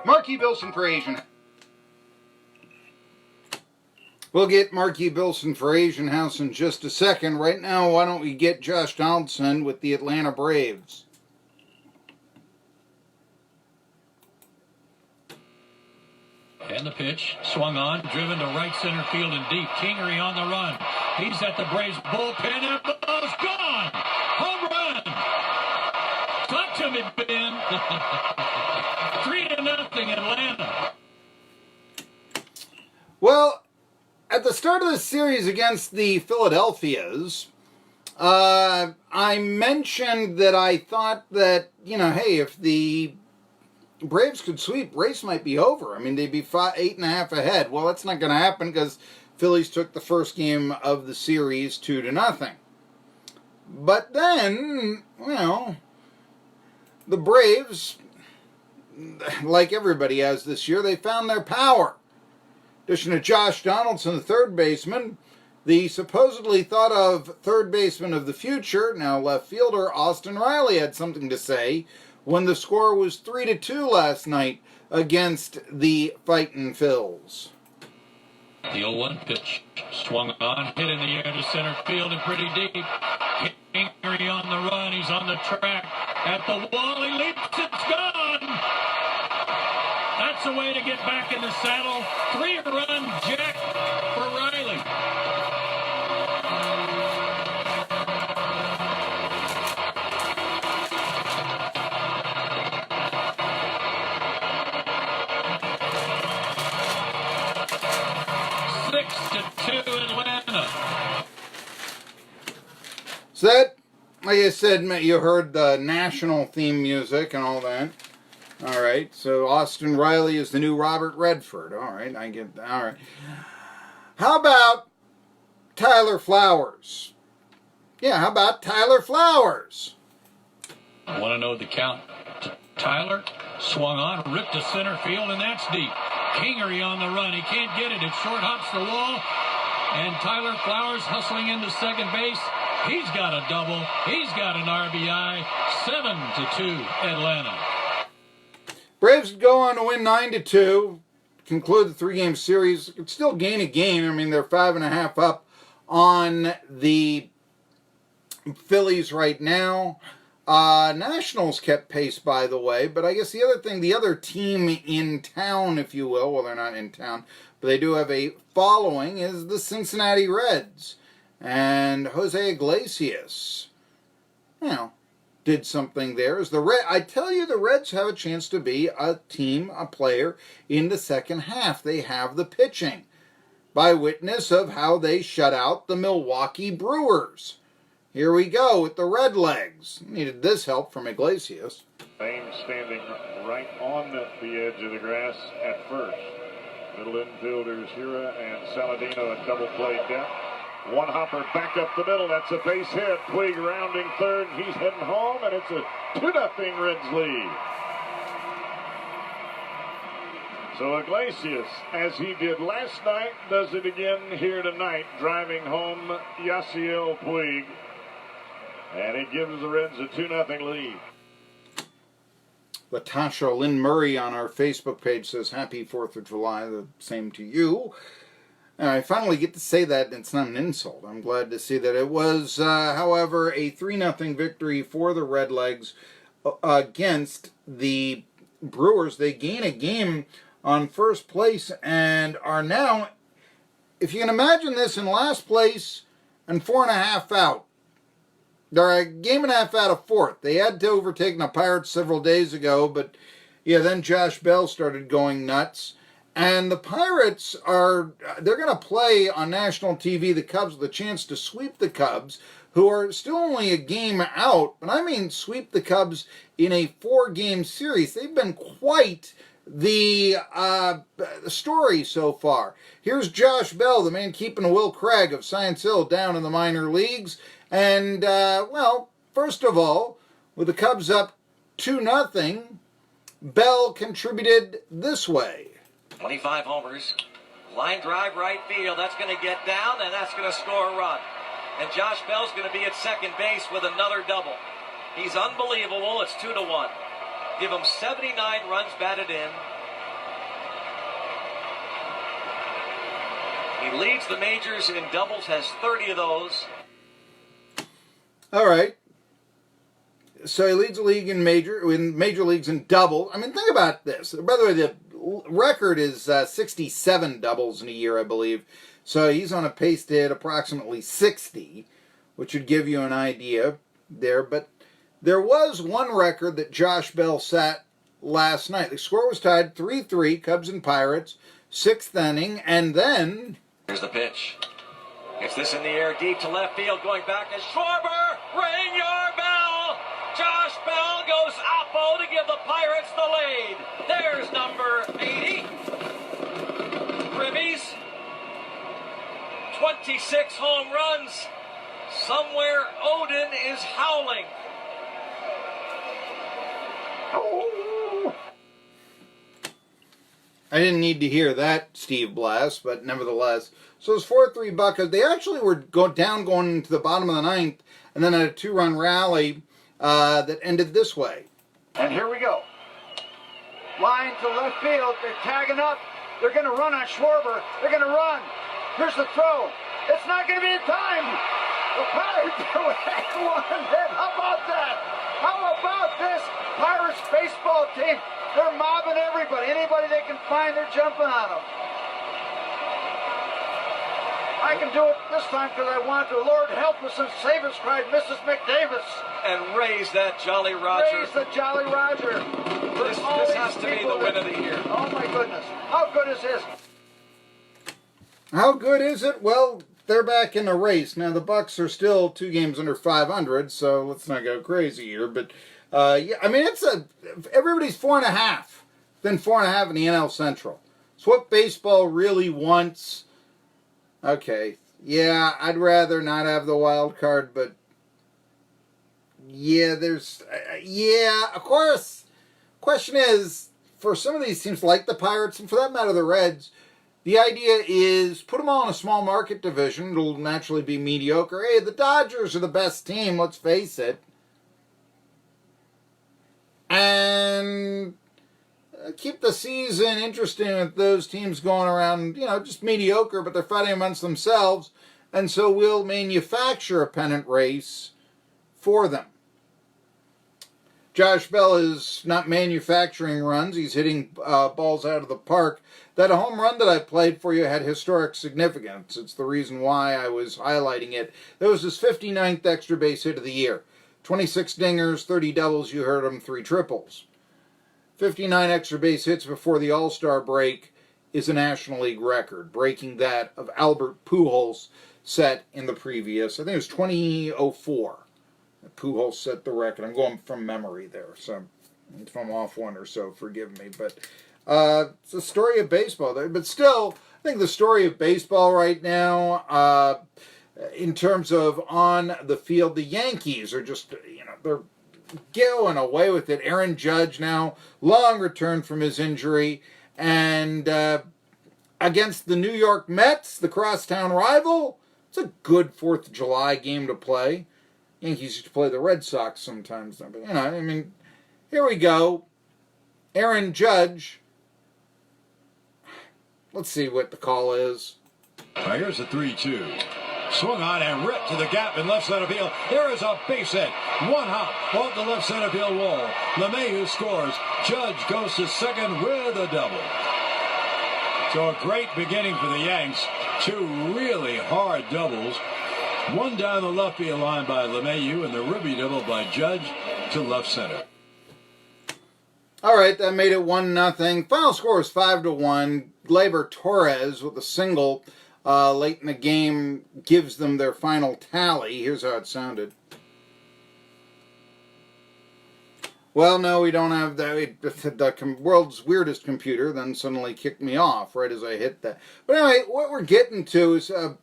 Marky Billson for Asian. We'll get Marky Billson for Asian House in just a second. Right now, why don't we get Josh Donaldson with the Atlanta Braves? And the pitch, swung on, driven to right center field and deep. Kingery on the run. He's at the Braves bullpen, and the ball's gone! Home run! Touch him, it been. 3-0 Atlanta. Well, at the start of the series against the Philadelphias, I mentioned that I thought that, hey, if the Braves could sweep, race might be over. I mean, they'd be 8.5 ahead. Well, that's not going to happen because Phillies took the first game of the series 2-0. But then, the Braves, like everybody has this year, they found their power. In addition to Josh Donaldson, the third baseman, the supposedly thought of third baseman of the future, now left fielder, Austin Riley, had something to say when the score was 3-2 last night against the Fightin' Phils. The 0-1 pitch, swung on, hit in the air to center field and pretty deep. Kingery on the run, he's on the track, at the wall, he leaps, it's gone! That's a way to get back in the saddle. 3-run jack for Riley. Atlanta. So that, like I said, you heard the national theme music and all that. All right, so Austin Riley is the new Robert Redford. All right, I get that. All right. How about Tyler Flowers? Yeah, how about Tyler Flowers? I want to know the count. Tyler swung on, ripped to center field, and that's deep. Kingery on the run. He can't get it. It short hops the wall. And Tyler Flowers hustling into second base. He's got a double. He's got an RBI. 7-2 Atlanta. Braves go on to win 9-2. Conclude the three-game series. Could still gain a game. I mean, they're 5.5 up on the Phillies right now. Nationals kept pace, by the way, but I guess the other team in town, if you will, well, they're not in town, but they do have a following, is the Cincinnati Reds. And Jose Iglesias, did something there. I tell you, the Reds have a chance to be a team, a player, in the second half. They have the pitching, by witness of how they shut out the Milwaukee Brewers. Here we go with the Redlegs. Needed this help from Iglesias. Ames standing right on the edge of the grass at first. Middle infielders Hira and Saladino at double play depth. One hopper back up the middle. That's a base hit. Puig rounding third. He's heading home, and it's a 2-0 Reds lead. So Iglesias, as he did last night, does it again here tonight, driving home Yasiel Puig. And it gives the Reds a 2-0 lead. Latasha Lynn Murray on our Facebook page says, Happy 4th of July, the same to you. And I finally get to say that, and it's not an insult. I'm glad to see that. It was, however, a 3-0 victory for the Redlegs against the Brewers. They gain a game on first place and are now, if you can imagine this, in last place and 4.5 out. They're a game and a half out of fourth. They had to overtake the Pirates several days ago, but then Josh Bell started going nuts. And the Pirates they're going to play on national TV the Cubs with a chance to sweep the Cubs, who are still only a game out. But I mean sweep the Cubs in a 4-game series. They've been quite the story so far. Here's Josh Bell, the man keeping Will Craig of Science Hill down in the minor leagues. And, first of all, with the Cubs up 2-0, Bell contributed this way. 25 homers, line drive right field, that's going to get down, and that's going to score a run. And Josh Bell's going to be at second base with another double. He's unbelievable, it's 2-1. give him 79 runs batted in. He leads the majors in doubles, has 30 of those. All right. So he leads the league in major leagues in double. I mean, think about this. By the way, the record is 67 doubles in a year, I believe. So he's on a pace to hit approximately 60, which would give you an idea there. But there was one record that Josh Bell set last night. The score was tied 3-3, Cubs and Pirates, 6th inning, and then... Here's the pitch. Gets this in the air, deep to left field, going back to Schwarber. Ring your bell! Josh Bell goes oppo to give the Pirates the lead. There's number 80. Ribbies. 26 home runs. Somewhere Odin is howling. I didn't need to hear that, Steve Blass, but nevertheless. So it's 4-3 Buckeyes. They actually were down going into the bottom of the ninth, and then had a 2-run rally that ended this way. And here we go. Line to left field. They're tagging up. They're going to run on Schwarber. They're going to run. Here's the throw. It's not going to be in time. The Pirates are within one hit. How about that? How about this Pirates baseball team? They're mobbing everybody. Anybody they can find, they're jumping on them. I can do it this time because I want to. Lord help us and save us, cried Mrs. McDavis. And raise that Jolly Roger. Raise the Jolly Roger. This has to be the win of the year. Oh my goodness. How good is this? How good is it? Well, they're back in the race. Now, the Bucks are still 2 games under 500, so let's not go crazy here. But, yeah, I mean, everybody's 4.5, then 4.5 in the NL Central. It's what baseball really wants. Okay, yeah, I'd rather not have the wild card, but yeah, of course. Question is, for some of these teams like the Pirates, and for that matter the Reds, the idea is put them all in a small market division. It'll naturally be mediocre. Hey, the Dodgers are the best team, let's face it. And keep the season interesting with those teams going around, just mediocre, but they're fighting amongst themselves. And so we'll manufacture a pennant race for them. Josh Bell is not manufacturing runs. He's hitting balls out of the park. That home run that I played for you had historic significance. It's the reason why I was highlighting it. That was his 59th extra base hit of the year. 26 dingers, 30 doubles, you heard him, 3 triples. 59 extra base hits before the All-Star break is a National League record, breaking that of Albert Pujols set in the previous, I think it was 2004. Pujols set the record. I'm going from memory there, so if I'm off one or so, forgive me. But it's a story of baseball there. But still, I think the story of baseball right now, in terms of on the field, the Yankees are just, they're going away with it. Aaron Judge now, long returned from his injury, and against the New York Mets, the crosstown rival, it's a good 4th of July game to play. Yankees used to play the Red Sox sometimes, but here we go. Aaron Judge. Let's see what the call is. Right, here's a 3-2. Swung on and ripped to the gap in left center field. There is a base hit. One hop off the left center field wall. LeMahieu scores. Judge goes to second with a double. So a great beginning for the Yanks. 2 really hard doubles. One down the left field line by LeMahieu and the ribby double by Judge to left center. All right, that made it 1-0. Final score is 5-1. Gleyber Torres with a single late in the game gives them their final tally. Here's how it sounded. Well, no, we don't have that. The world's weirdest computer then suddenly kicked me off right as I hit that. But anyway, what we're getting to is a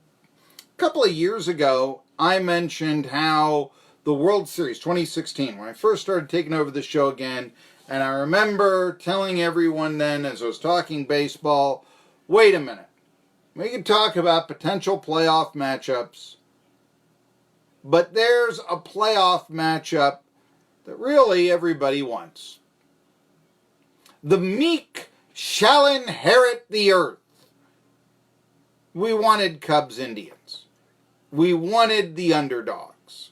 couple of years ago, I mentioned how the World Series 2016, when I first started taking over the show again, and I remember telling everyone then as I was talking baseball, wait a minute. We can talk about potential playoff matchups, but there's a playoff matchup that really everybody wants. The meek shall inherit the earth. We wanted Cubs Indians. We wanted the underdogs.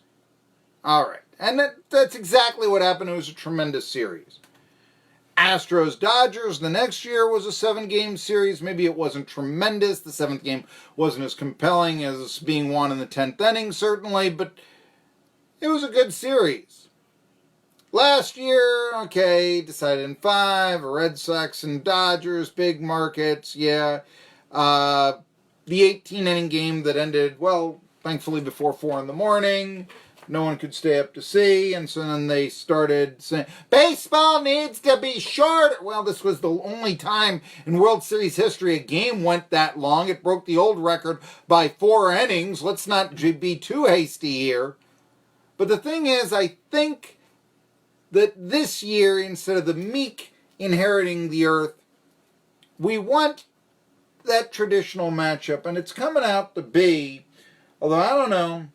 All right. And that's exactly what happened. It was a tremendous series. Astros Dodgers the next year was a 7-game series. Maybe it wasn't tremendous. The 7th game wasn't as compelling as being won in the 10th inning, certainly, but it was a good series. Last year, okay, decided in 5, Red Sox and Dodgers, big markets, yeah. The 18-inning game that ended, well, thankfully before 4 in the morning. No one could stay up to see, and so then they started saying, baseball needs to be short. Well, this was the only time in World Series history a game went that long. It broke the old record by 4 innings. Let's not be too hasty here. But the thing is, I think that this year, instead of the meek inheriting the earth, we want that traditional matchup, and it's coming out to be, although I don't know,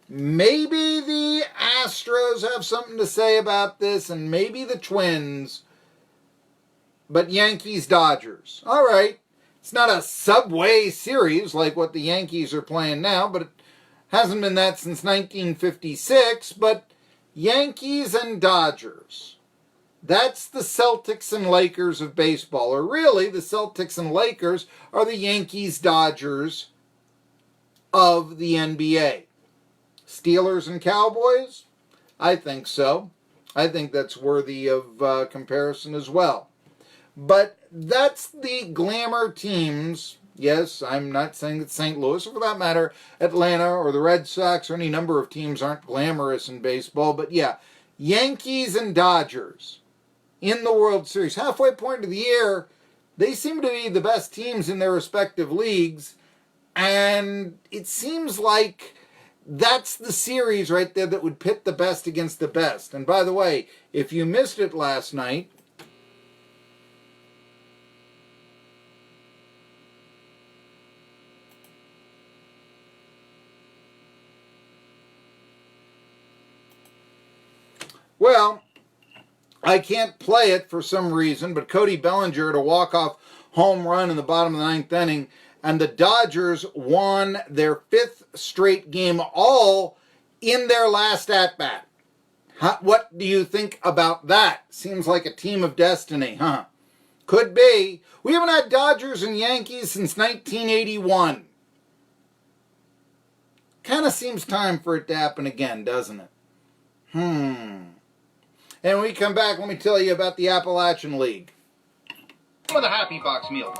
maybe the Astros have something to say about this, and maybe the Twins, but Yankees-Dodgers. All right, it's not a Subway series like what the Yankees are playing now, but it hasn't been that since 1956, but Yankees and Dodgers. That's the Celtics and Lakers of baseball. Or really, the Celtics and Lakers are the Yankees-Dodgers of the NBA. Steelers and Cowboys? I think so. I think that's worthy of comparison as well. But that's the glamour teams. Yes, I'm not saying that St. Louis, or for that matter, Atlanta or the Red Sox or any number of teams aren't glamorous in baseball. But yeah, Yankees and Dodgers in the World Series. Halfway point of the year, they seem to be the best teams in their respective leagues. And it seems like that's the series right there that would pit the best against the best. And by the way, if you missed it last night, well, I can't play it for some reason, but Cody Bellinger had a walk-off home run in the bottom of the 9th inning, and the Dodgers won their 5th straight game, all in their last at-bat. What do you think about that? Seems like a team of destiny, huh? Could be. We haven't had Dodgers and Yankees since 1981. Kind of seems time for it to happen again, doesn't it? And when we come back, let me tell you about the Appalachian League. With a Happy Box meal.